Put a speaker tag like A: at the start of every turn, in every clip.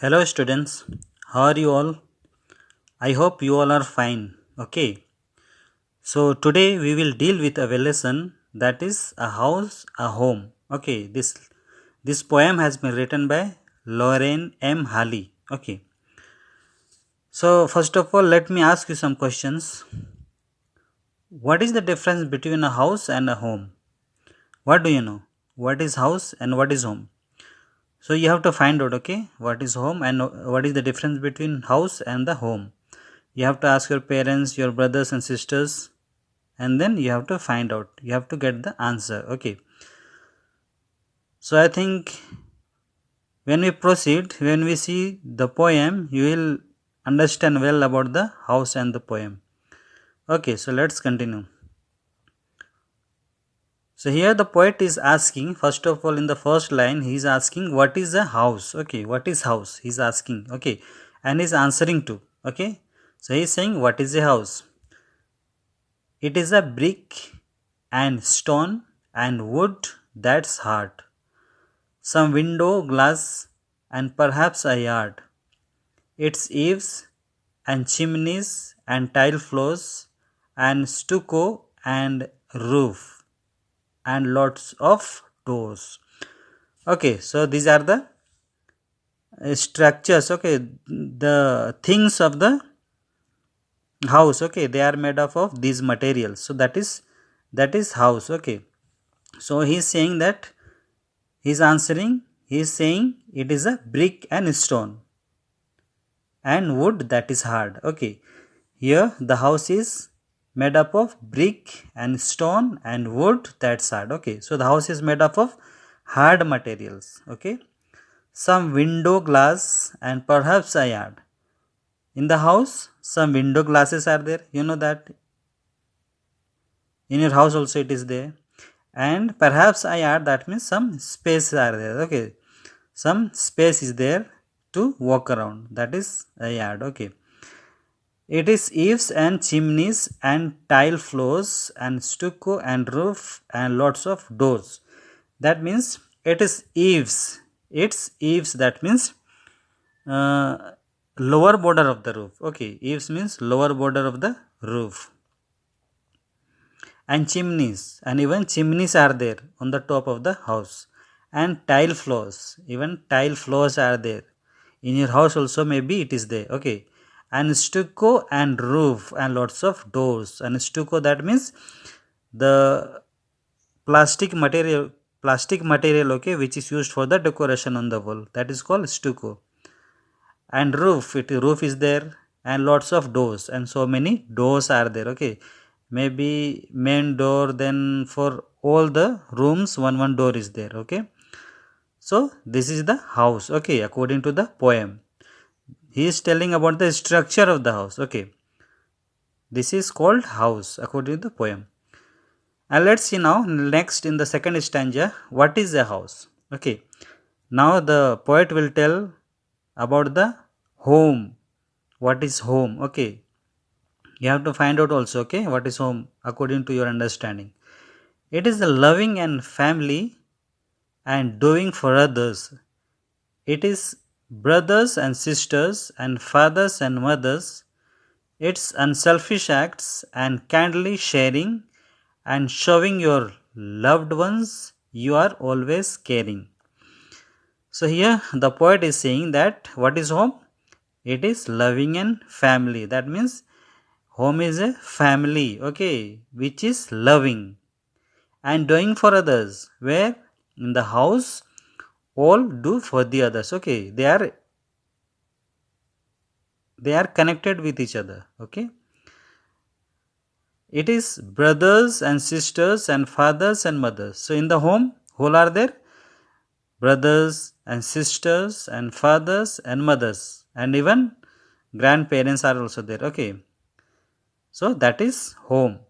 A: Hello students, how are you all? I hope you all are fine. Okay, so today we will deal with a lesson that is a house, a home. Okay, this poem has been written by Lorraine M. Halley. Okay, so first of all, let me ask you some questions. What is the difference between a house and a home? What do you know? What is house and what is home? So you have to find out, okay, what is home and what is the difference between house and the home. You have to ask your parents, your brothers and sisters, and then you have to find out. You have to get the answer. Okay. So I think when we proceed, when we see the poem, you will understand well about the house and the poem. Okay, so let's continue. So here the poet is asking, first of all, in the first line, he is asking, what is a house? Okay, what is house? He is asking, okay, and he's answering to, okay. So he is saying, what is a house? It is a brick and stone and wood that's hard. Some window glass and perhaps a yard. Its eaves and chimneys and tile floors and stucco and roof and lots of doors. Okay, so these are the structures. Okay, the things of the house. Okay, they are made up of these materials. So that is house. Okay, so he is saying that he is answering. He is saying it is a brick and stone and wood that is hard. Okay, here the house is made up of brick and stone and wood that's hard. Okay, so the house is made up of hard materials. Okay, some window glass and perhaps a yard. In the house, some window glasses are there. You know that in your house also it is there. And perhaps a yard, that means some space are there. Okay, some space is there to walk around. That is a yard. Okay. It is eaves and chimneys and tile floors and stucco and roof and lots of doors. That means it is eaves. It's eaves. That means uh, lower border of the roof. Okay, eaves means lower border of the roof. And chimneys, and even chimneys are there on the top of the house. And tile floors, even tile floors are there. In your house also maybe it is there. Okay, and stucco and roof and lots of doors. And stucco, that means the plastic material plastic material, okay, which is used for the decoration on the wall, that is called stucco. And roof is there, and lots of doors, and so many doors are there. Okay, maybe main door, then for all the rooms one door is there. Okay, so this is the house. Okay, according to the poem, he is telling about the structure of the house. Okay, this is called house according to the poem. And let's see now next in the second stanza, what is a house. Okay, now the poet will tell about the home. What is home? Okay, you have to find out also. Okay, what is home according to your understanding? It is the loving and family and doing for others. It is brothers and sisters and fathers and mothers. It's unselfish acts and kindly sharing and showing your loved ones you are always caring. So here the poet is saying that what is home? It is loving and family. That means home is a family, okay, which is loving and doing for others. Where in the house, all do for the others. Okay, they are connected with each other. Okay, it is brothers and sisters and fathers and mothers. So in the home, who are there? Brothers and sisters and fathers and mothers, and even grandparents are also there. Okay, so that is home.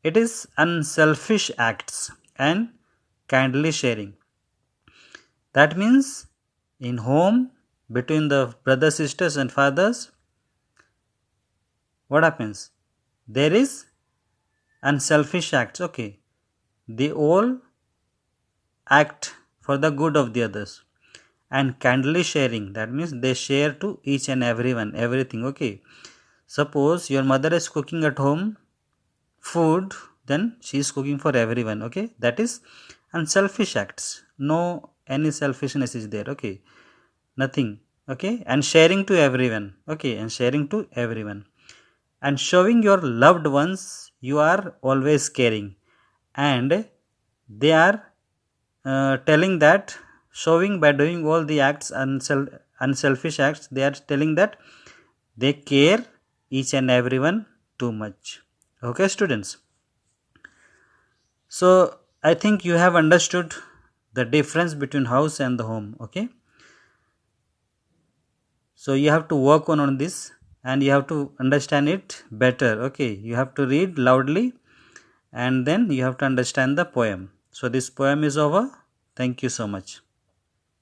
A: It is unselfish acts and kindly sharing. That means in home, between the brothers, sisters, and fathers, what happens? There is unselfish acts. Okay, they all act for the good of the others, And kindly sharing, that means they share to each and everyone everything. Okay, suppose your mother is cooking at home food, then she is cooking for everyone. Okay, that is unselfish acts, no any selfishness is there. Okay, nothing. Okay, and sharing to everyone. Okay, and sharing to everyone, and showing your loved ones you are always caring, and they are telling that, showing by doing all the acts, unselfish acts, they are telling that they care each and everyone too much. Okay, students, so I think you have understood the difference between house and the home. Okay, so you have to work on this, and you have to understand it better. Okay, you have to read loudly, and then you have to understand the poem. So this poem is over. Thank you so much.